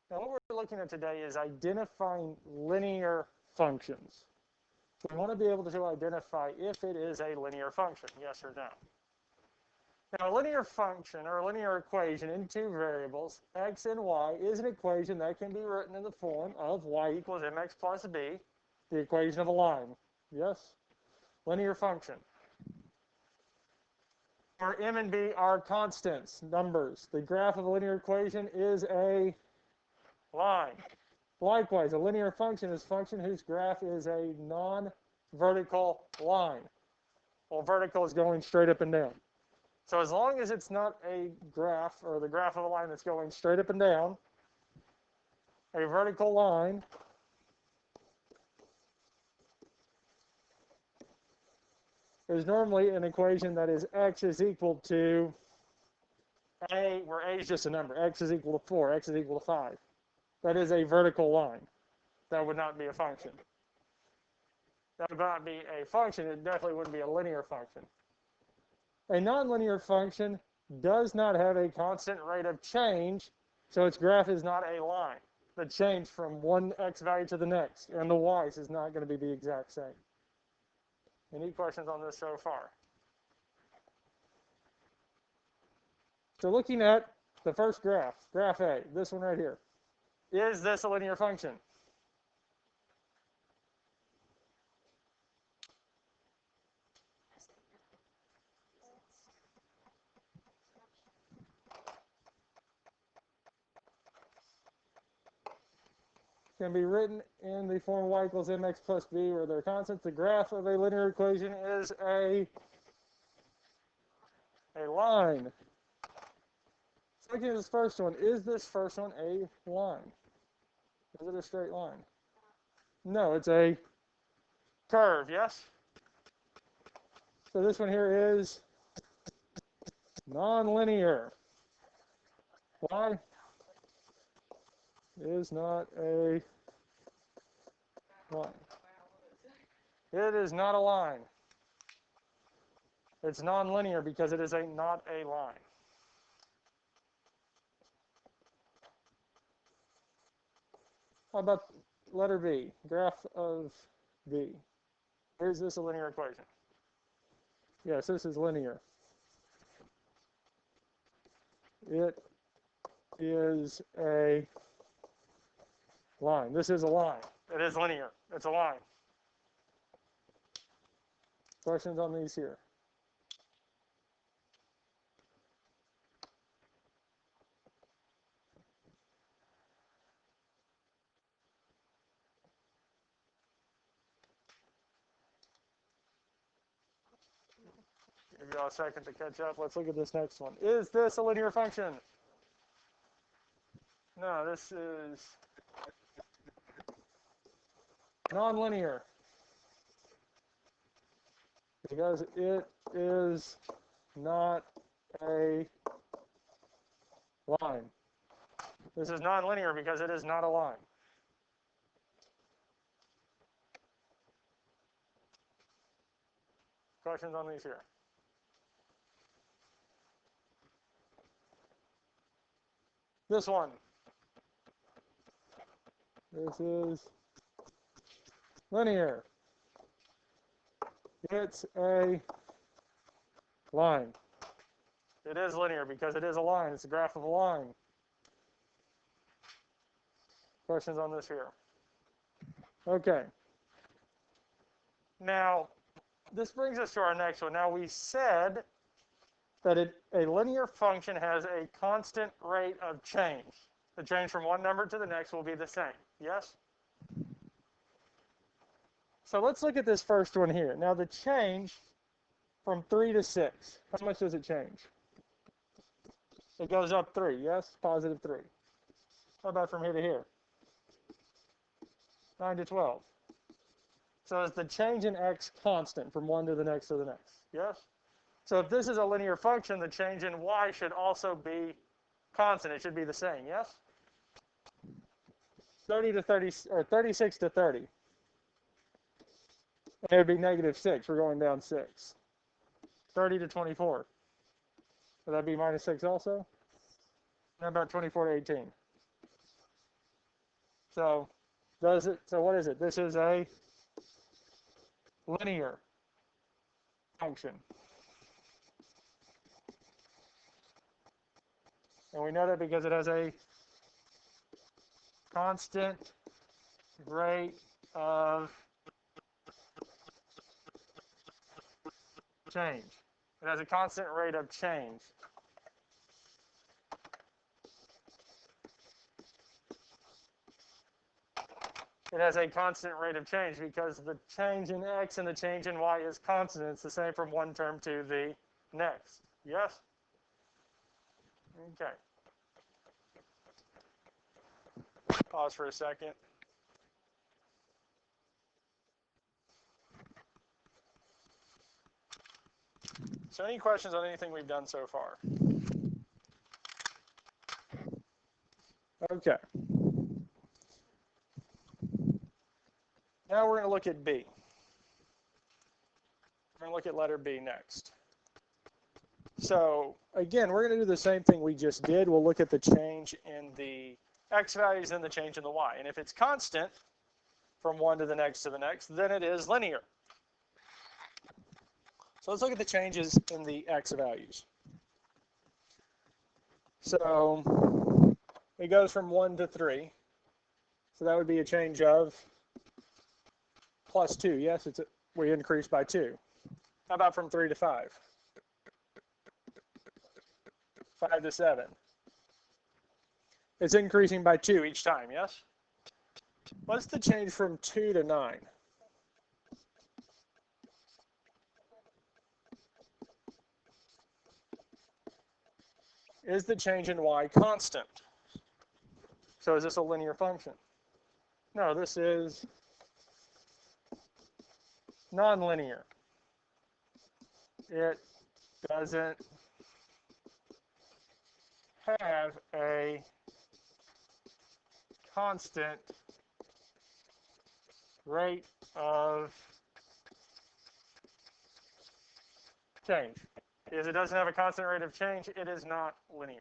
Now what we're looking at today is identifying linear functions. We want to be able to identify if it is a linear function, yes or no. Now, a linear function or a linear equation in two variables, x and y, is an equation that can be written in the form of y equals mx plus b, the equation of a line. Yes? Linear function. Where m and b are constants, numbers. The graph of a linear equation is a line. Likewise, a linear function is a function whose graph is a non-vertical line. Well, vertical is going straight up and down. So as long as it's not a graph or the graph of a line that's going straight up and down, a vertical line is normally an equation that is x is equal to a, where a is just a number. X is equal to 4, x is equal to 5. That is a vertical line. That would not be a function. That would not be a function. It definitely wouldn't be a linear function. A nonlinear function does not have a constant rate of change, so its graph is not a line. The change from one x value to the next, and the y's is not going to be the exact same. Any questions on this so far? So looking at the first graph, graph A, this one right here, is this a linear function? Can be written in the form y equals mx plus b, where they're constants. The graph of a linear equation is a line. So looking at this first one, is this first one a line? Is it a straight line? No, it's a curve, yes? So this one here is nonlinear. Why? It is not a line. It is not a line. It's nonlinear because it is not a line. How about letter B, graph of B? Is this a linear equation? Yes, this is linear. It is a line. This is a line. It is linear. It's a line. Questions on these here? Give you all a second to catch up. Let's look at this next one. Is this a linear function? No, this is nonlinear because it is not a line. This is nonlinear because it is not a line. Questions on these here? This one. This is linear. It's a line. It is linear because it is a line. It's a graph of a line. Questions on this here? Okay. Now, this brings us to our next one. Now, we said that a linear function has a constant rate of change. The change from one number to the next will be the same. Yes? So let's look at this first one here. Now, the change from 3 to 6, how much does it change? It goes up 3, yes? Positive 3. How about from here to here? 9 to 12. So is the change in x constant from one to the next to the next? Yes? So if this is a linear function, the change in y should also be constant. It should be the same, yes? 30 to 30, or 36 to 30. And it would be negative 6. We're going down 6. 30 to 24. Would that be minus 6 also? How about 24 to 18? So what is it? This is a linear function. And we know that because it has a constant rate of change. It has a constant rate of change. It has a constant rate of change because the change in x and the change in y is constant. It's the same from one term to the next. Yes? Okay. Pause for a second. So any questions on anything we've done so far? Okay. Now we're going to look at B. We're going to look at letter B next. So again, we're going to do the same thing we just did. We'll look at the change in the x values and the change in the y. And if it's constant from one to the next, then it is linear. So let's look at the changes in the x values. So it goes from 1 to 3. So that would be a change of plus 2. Yes, we increased by 2. How about from 3 to 5? 5 to 7. It's increasing by 2 each time, yes? What's the change from 2 to 9? Is the change in y constant? So is this a linear function? No, this is nonlinear. It doesn't have a constant rate of change. Because it doesn't have a constant rate of change, it is not linear.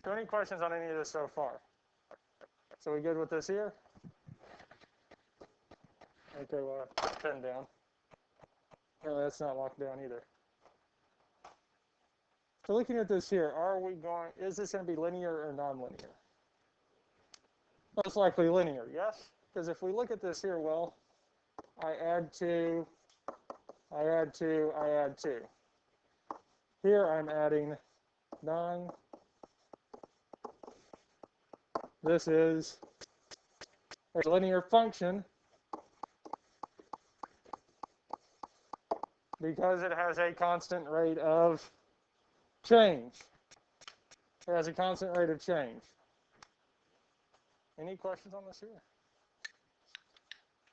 So any questions on any of this so far? So we good with this here? Okay, well, pen down. No, that's not locked down either. So looking at this here, is this going to be linear or nonlinear? Most likely linear, yes? Because if we look at this here, well, I add 2, I add 2, I add 2. Here I'm adding 9. This is a linear function because it has a constant rate of change. It has a constant rate of change. Any questions on this here?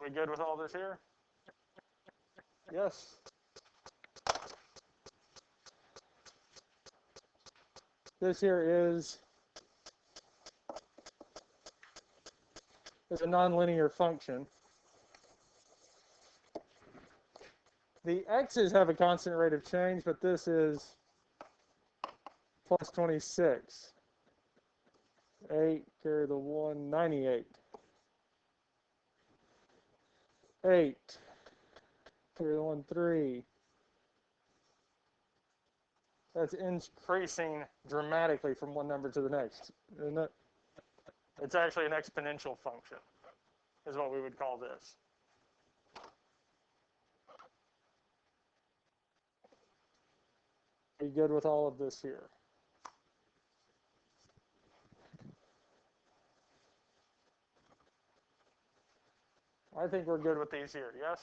We good with all this here? Yes. This here is a nonlinear function. The x's have a constant rate of change, but this is plus 26. 8, carry the 1, 98. 8, carry the 1, 3. That's increasing dramatically from one number to the next, isn't it? It's actually an exponential function, is what we would call this. Be good with all of this here. I think we're good with these here, yes?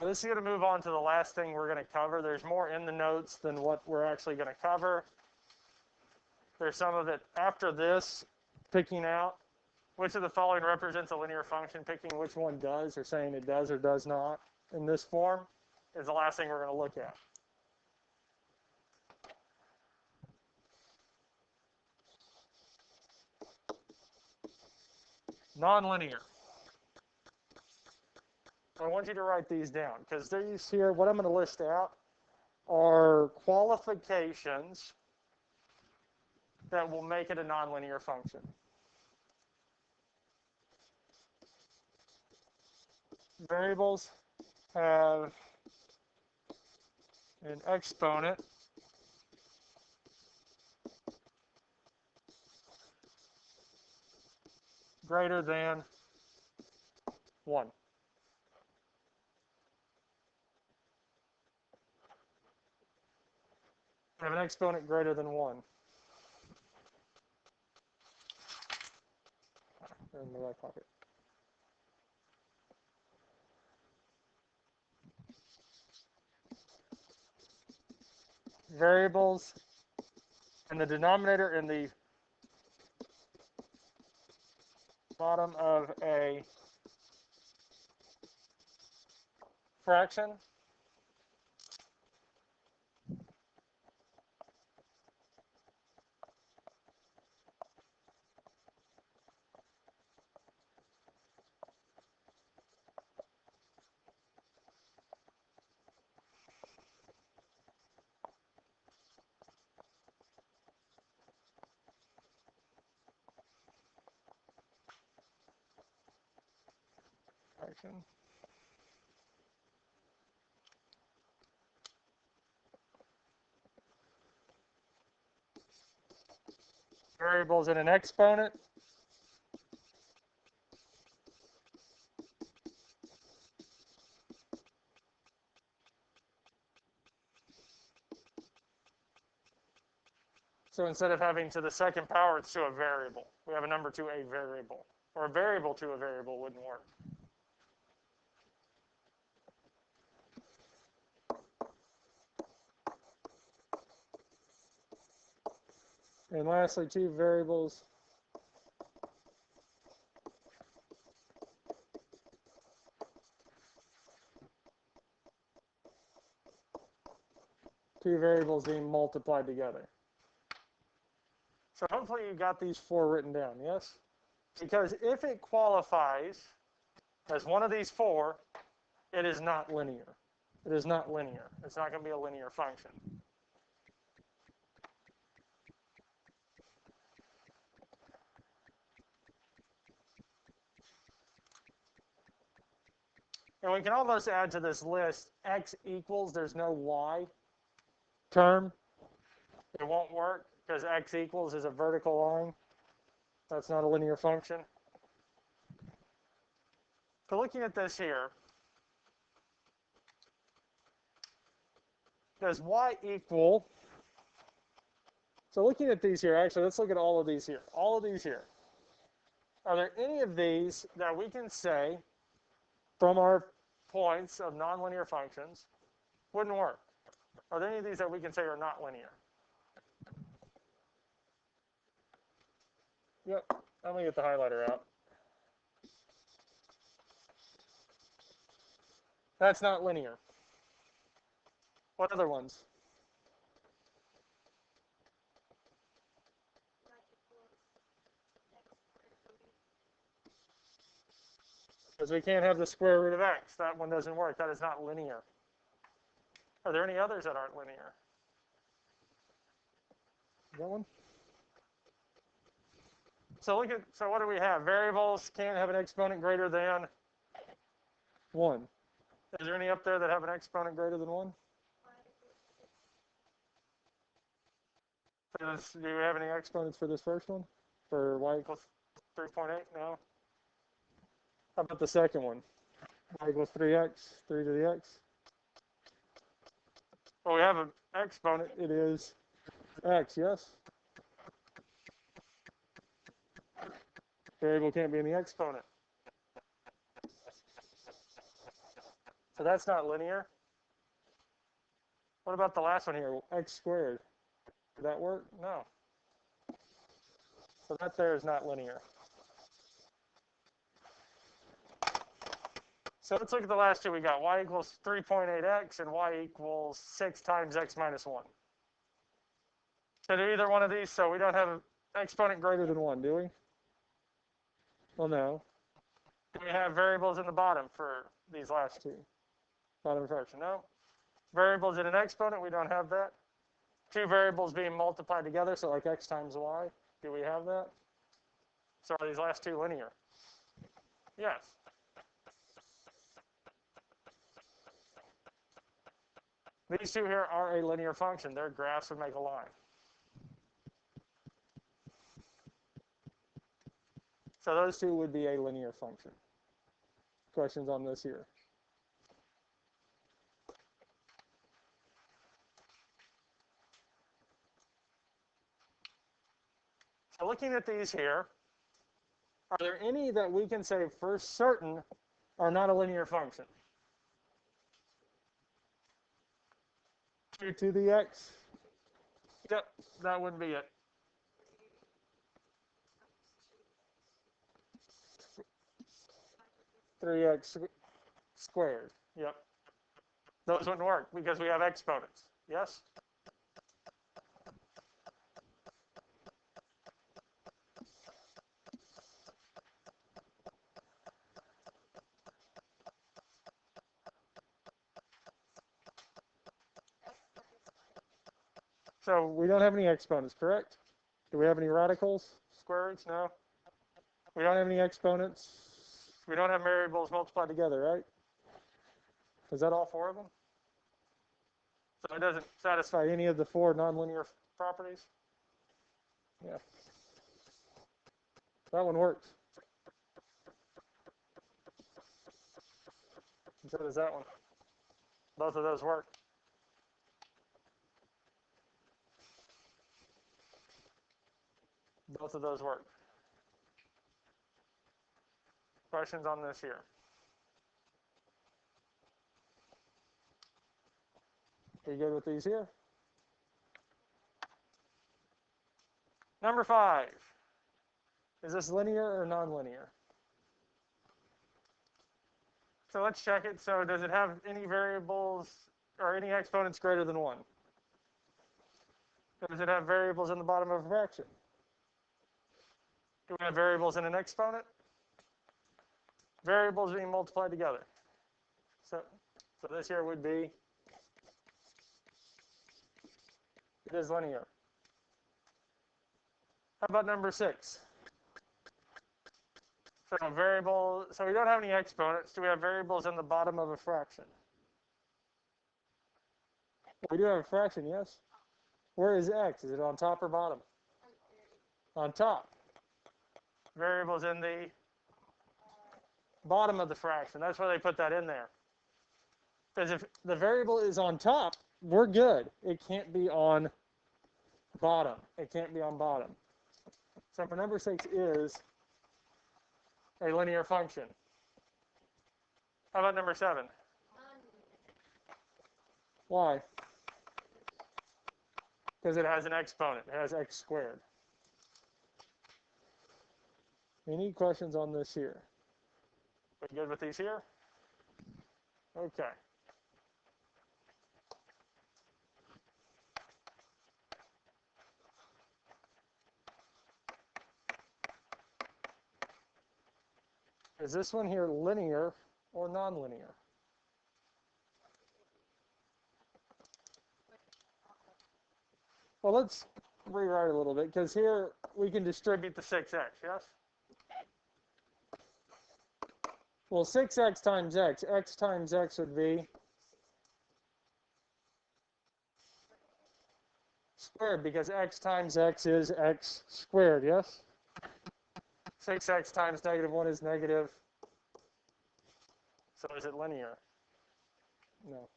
Now this is going to move on to the last thing we're going to cover. There's more in the notes than what we're actually going to cover. There's some of it after this, picking out which of the following represents a linear function, picking which one does, or saying it does or does not in this form, is the last thing we're going to look at. Nonlinear. I want you to write these down because these here, what I'm going to list out are qualifications that will make it a nonlinear function. variables have an exponent greater than 1. Have an exponent greater than 1. In the right pocket. Variables in the denominator in the bottom of a fraction fraction variables in an exponent so instead of having to the second power, it's to a variable. We have a number to a variable. Or a variable to a variable wouldn't work. And lastly, two variables being multiplied together. So hopefully you got these 4 written down, yes? Because if it qualifies as one of these 4, it is not linear. It is not linear. It's not going to be a linear function. And we can almost add to this list x equals, there's no y term. It won't work because x equals is a vertical line. That's not a linear function. So looking at this here, does y equal, so looking at these here, actually let's look at all of these here. All of these here. Are there any of these that we can say from our points of nonlinear functions wouldn't work? Are there any of these that we can say are not linear? Yep, I'm going to get the highlighter out. That's not linear. What other ones? Because we can't have the square root of x. That one doesn't work. That is not linear. Are there any others that aren't linear? That one? So look at, so what do we have? Variables can't have an exponent greater than 1. Is there any up there that have an exponent greater than 1? Do you have any exponents for this first one? For y equals 3.8? No? How about the second one? Y equals 3x, 3 to the x? Well, we have an exponent. It is x, yes? Variable can't be in the exponent. So that's not linear. What about the last one here, x squared? Did that work? No. So that there is not linear. So let's look at the last two we got. Y equals 3.8x and y equals 6 times x minus 1. So do either one of these, so we don't have an exponent greater than 1, do we? Well, no. Do we have variables in the bottom for these last two? Bottom fraction, no. Variables in an exponent, we don't have that. Two variables being multiplied together, so like x times y. Do we have that? So are these last two linear? Yes. These two here are a linear function. Their graphs would make a line. So those two would be a linear function. Questions on this here? So looking at these here, are there any that we can say for certain are not a linear function? 2 to the x? Yep, that would be it. 3x squared. Yep. Those wouldn't work because we have exponents. Yes? So we don't have any exponents, correct? Do we have any radicals? Square roots? No. We don't have any exponents. We don't have variables multiplied together, right? Is that all four of them? So it doesn't satisfy any of the four nonlinear properties? Yeah. That one works. So does that one. Both of those work. Both of those work. Questions on this here? Are you good with these here? Number 5. Is this linear or nonlinear? So let's check it. So does it have any variables or any exponents greater than 1? Does it have variables in the bottom of a fraction? Do we have variables in an exponent? Variables being multiplied together. So this here would be, it is linear. How about number 6? So we don't have any exponents. Do we have variables in the bottom of a fraction? We do have a fraction, yes. Where is x? Is it on top or bottom? On top. Variables in the bottom of the fraction. That's why they put that in there. Because if the variable is on top, we're good. It can't be on bottom. It can't be on bottom. So for number 6 is a linear function. How about number 7? Why? Because it has an exponent. It has x squared. Any questions on this here? We good with these here? Okay. Is this one here linear or nonlinear? Well, let's rewrite a little bit, because here we can distribute the 6x, yes? Well, 6x times x times x would be squared, because x times x is x squared, yes? 6x times -1 is negative. So is it linear? No.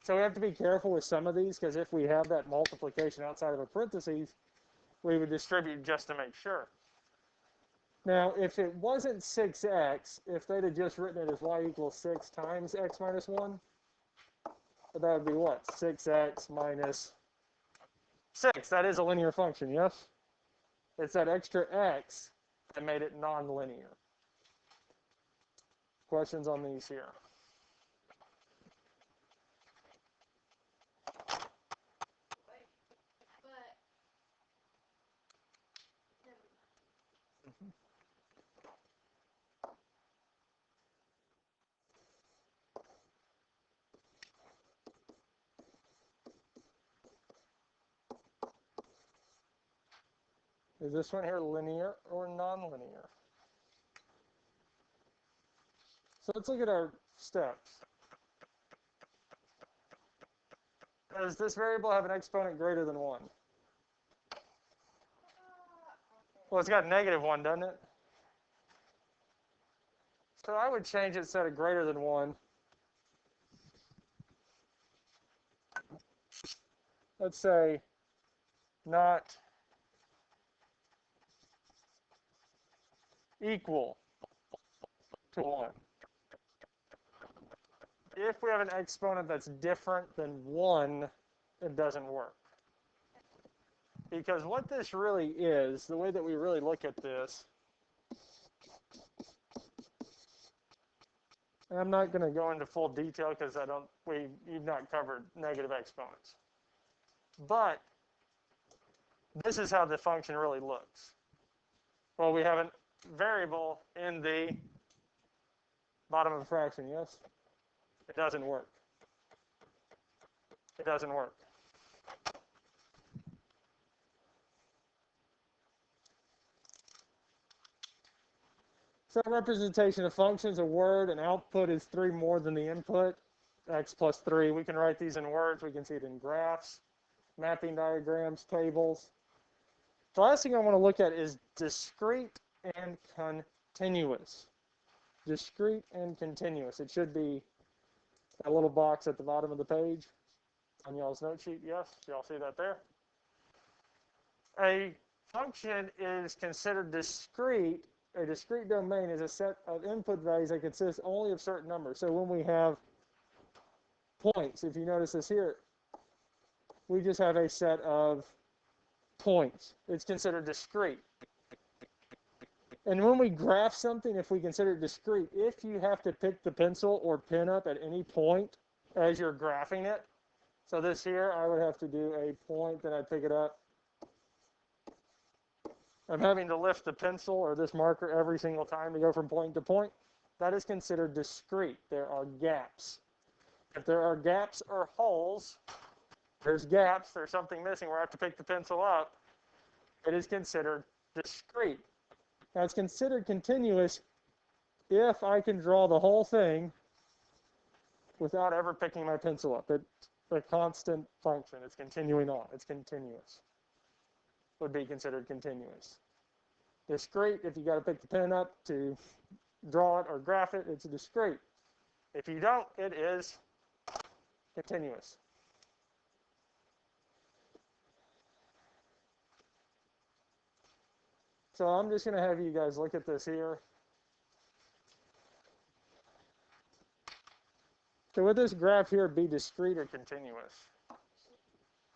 So we have to be careful with some of these, because if we have that multiplication outside of a parentheses, we would distribute just to make sure. Now, if it wasn't 6x, if they'd have just written it as y equals 6 times x minus 1, that would be what? 6x minus 6. That is a linear function, yes? It's that extra x that made it nonlinear. Questions on these here? Is this one here linear or nonlinear? So let's look at our steps. Does this variable have an exponent greater than 1? Well, it's got -1, doesn't it? So I would change it set of greater than 1. Let's say not equal to 1. If we have an exponent that's different than 1, it doesn't work. Because what this really is, the way that we really look at this, and I'm not going to go into full detail because you've not covered negative exponents. But this is how the function really looks. Well, we have a variable in the bottom of a fraction, yes? It doesn't work. It doesn't work. So representation of functions, a word, an output is 3 more than the input, x plus 3. We can write these in words. We can see it in graphs, mapping diagrams, tables. The last thing I want to look at is discrete and continuous. Discrete and continuous. It should be a little box at the bottom of the page on y'all's note sheet. Yes, y'all see that there? A function is considered discrete. A discrete domain is a set of input values that consists only of certain numbers. So when we have points, if you notice this here, we just have a set of points. It's considered discrete. And when we graph something, if we consider it discrete, if you have to pick the pencil or pen up at any point as you're graphing it, so this here, I would have to do a point, then I'd pick it up. I'm having to lift the pencil or this marker every single time to go from point to point. That is considered discrete. There are gaps. If there are gaps or holes, there's gaps, there's something missing where I have to pick the pencil up, it is considered discrete. Now, it's considered continuous if I can draw the whole thing without ever picking my pencil up. It's a constant function. It's continuing on. It's continuous. Would be considered continuous. Discrete, if you got to pick the pen up to draw it or graph it, it's discrete. If you don't, it is continuous. So I'm just going to have you guys look at this here. So would this graph here be discrete or continuous?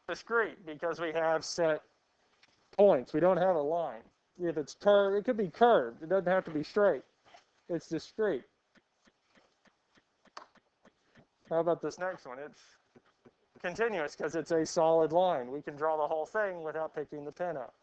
Discrete, because we have set points. We don't have a line. If it's curved, it could be curved. It doesn't have to be straight. It's discrete. How about this next one? It's continuous because it's a solid line. We can draw the whole thing without picking the pen up.